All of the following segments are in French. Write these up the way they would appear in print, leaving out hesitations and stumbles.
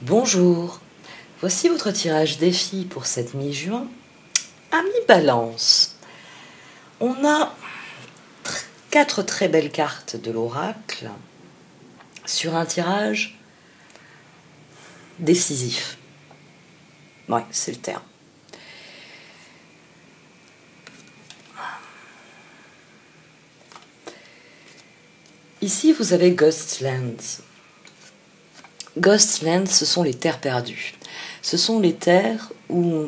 Bonjour, voici votre tirage défi pour cette mi-juin. Ami Balance, on a 4 très belles cartes de l'oracle sur un tirage décisif. Ouais, c'est le terme. Ici, vous avez Ghostlands. Ghostlands, ce sont les terres perdues. Ce sont les terres où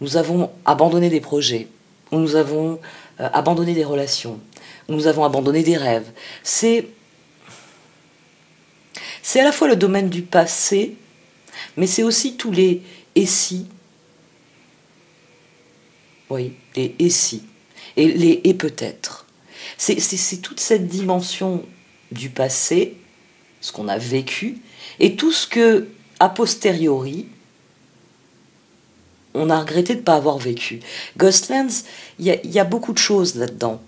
nous avons abandonné des projets, où nous avons abandonné des relations, où nous avons abandonné des rêves. C'est à la fois le domaine du passé, mais c'est aussi tous les et si. Oui, les et si. Et les et peut-être. C'est toute cette dimension du passé, ce qu'on a vécu, et tout ce que, a posteriori, on a regretté de ne pas avoir vécu. Ghostlands, il y a beaucoup de choses là-dedans.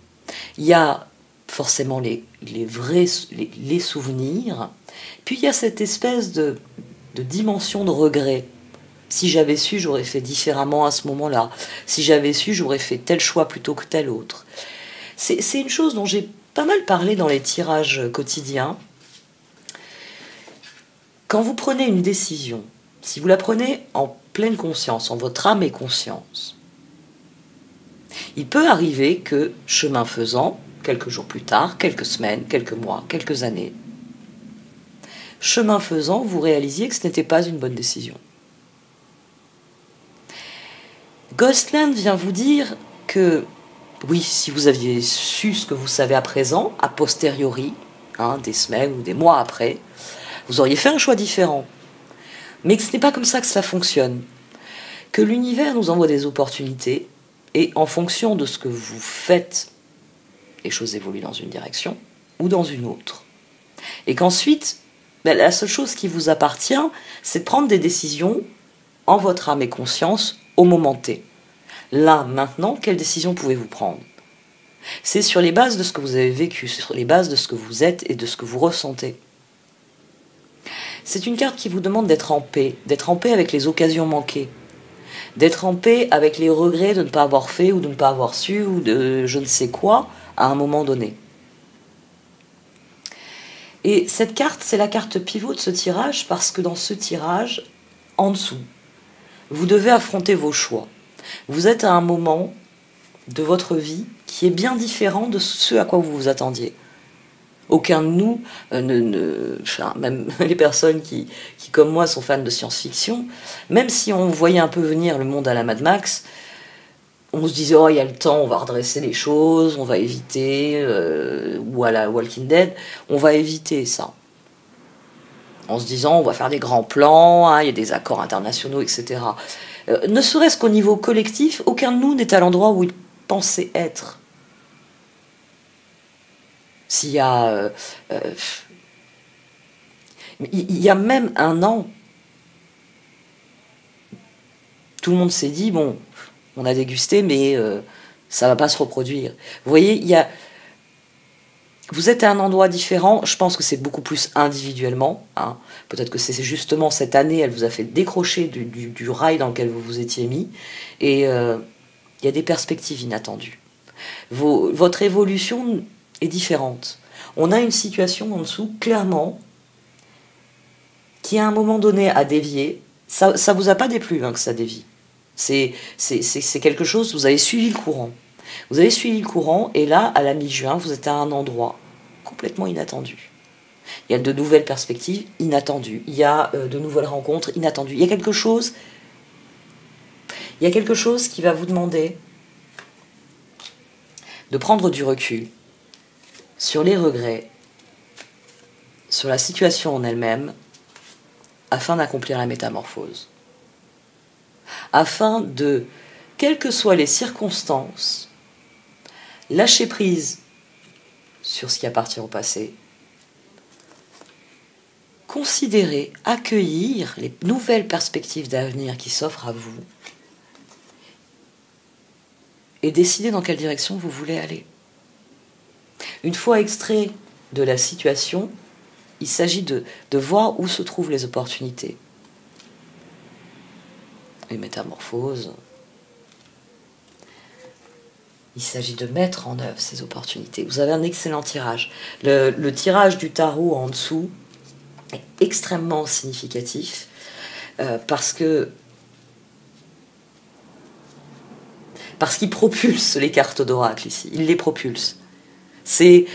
Il y a forcément les vrais les souvenirs, puis il y a cette espèce de dimension de regret. Si j'avais su, j'aurais fait différemment à ce moment-là. Si j'avais su, j'aurais fait tel choix plutôt que tel autre. C'est une chose dont j'ai pas mal parlé dans les tirages quotidiens. Quand vous prenez une décision, si vous la prenez en pleine conscience, en votre âme et conscience, il peut arriver que, chemin faisant, quelques jours plus tard, quelques semaines, quelques mois, quelques années, chemin faisant, vous réalisiez que ce n'était pas une bonne décision. Ghostland vient vous dire que, oui, si vous aviez su ce que vous savez à présent, a posteriori, des semaines ou des mois après, vous auriez fait un choix différent. Mais que ce n'est pas comme ça que ça fonctionne. Que l'univers nous envoie des opportunités, et en fonction de ce que vous faites, les choses évoluent dans une direction ou dans une autre. Et qu'ensuite, la seule chose qui vous appartient, c'est de prendre des décisions en votre âme et conscience au moment T. Là, maintenant, quelle décision pouvez-vous prendre ? C'est sur les bases de ce que vous avez vécu, sur les bases de ce que vous êtes et de ce que vous ressentez. C'est une carte qui vous demande d'être en paix avec les occasions manquées, d'être en paix avec les regrets de ne pas avoir fait ou de ne pas avoir su ou de je ne sais quoi à un moment donné. Et cette carte, c'est la carte pivot de ce tirage parce que dans ce tirage, en dessous, vous devez affronter vos choix. Vous êtes à un moment de votre vie qui est bien différent de ce à quoi vous vous attendiez. Aucun de nous, même les personnes qui, comme moi, sont fans de science-fiction, même si on voyait un peu venir le monde à la Mad Max, on se disait, oh, il y a le temps, on va redresser les choses, on va éviter, ou à la Walking Dead, on va éviter ça. En se disant, on va faire des grands plans, il y a des accords internationaux, etc. Ne serait-ce qu'au niveau collectif, aucun de nous n'est à l'endroit où il pensait être. S'il y a... il y a même un an, tout le monde s'est dit, bon, on a dégusté, mais ça ne va pas se reproduire. Vous voyez, vous êtes à un endroit différent, je pense que c'est beaucoup plus individuellement. Peut-être que c'est justement cette année, elle vous a fait décrocher du rail dans lequel vous vous étiez mis, et il y a des perspectives inattendues. Votre évolution est différente. On a une situation en dessous, clairement, qui à un moment donné a dévié. Ça vous a pas déplu que ça dévie. C'est quelque chose, vous avez suivi le courant. Vous avez suivi le courant, et là, à la mi-juin, vous êtes à un endroit complètement inattendu. Il y a de nouvelles perspectives inattendues. Il y a de nouvelles rencontres inattendues. Il y a quelque chose qui va vous demander de prendre du recul sur les regrets, sur la situation en elle-même, afin d'accomplir la métamorphose. Afin de, quelles que soient les circonstances, lâcher prise sur ce qui appartient au passé, considérer, accueillir les nouvelles perspectives d'avenir qui s'offrent à vous et décider dans quelle direction vous voulez aller. Une fois extrait de la situation, il s'agit de voir où se trouvent les opportunités. Les métamorphoses. Il s'agit de mettre en œuvre ces opportunités. Vous avez un excellent tirage. Le tirage du tarot en dessous est extrêmement significatif parce qu'il propulse les cartes d'oracle ici. Il les propulse. C'est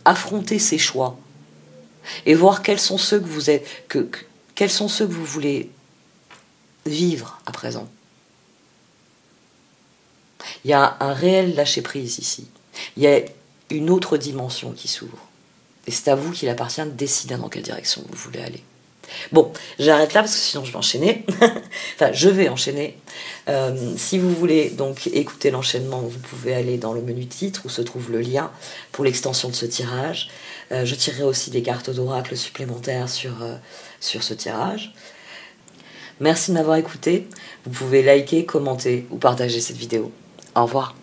affronter ses choix et voir quels sont ceux que vous êtes, quels sont ceux que vous voulez vivre à présent. Il y a un réel lâcher-prise ici. Il y a une autre dimension qui s'ouvre. Et c'est à vous qu'il appartient de décider dans quelle direction vous voulez aller. Bon, j'arrête là parce que sinon je vais enchaîner. Enfin, je vais enchaîner. Si vous voulez donc écouter l'enchaînement, vous pouvez aller dans le menu titre où se trouve le lien pour l'extension de ce tirage. Je tirerai aussi des cartes d'oracle supplémentaires sur ce tirage. Merci de m'avoir écouté. Vous pouvez liker, commenter ou partager cette vidéo. Au revoir.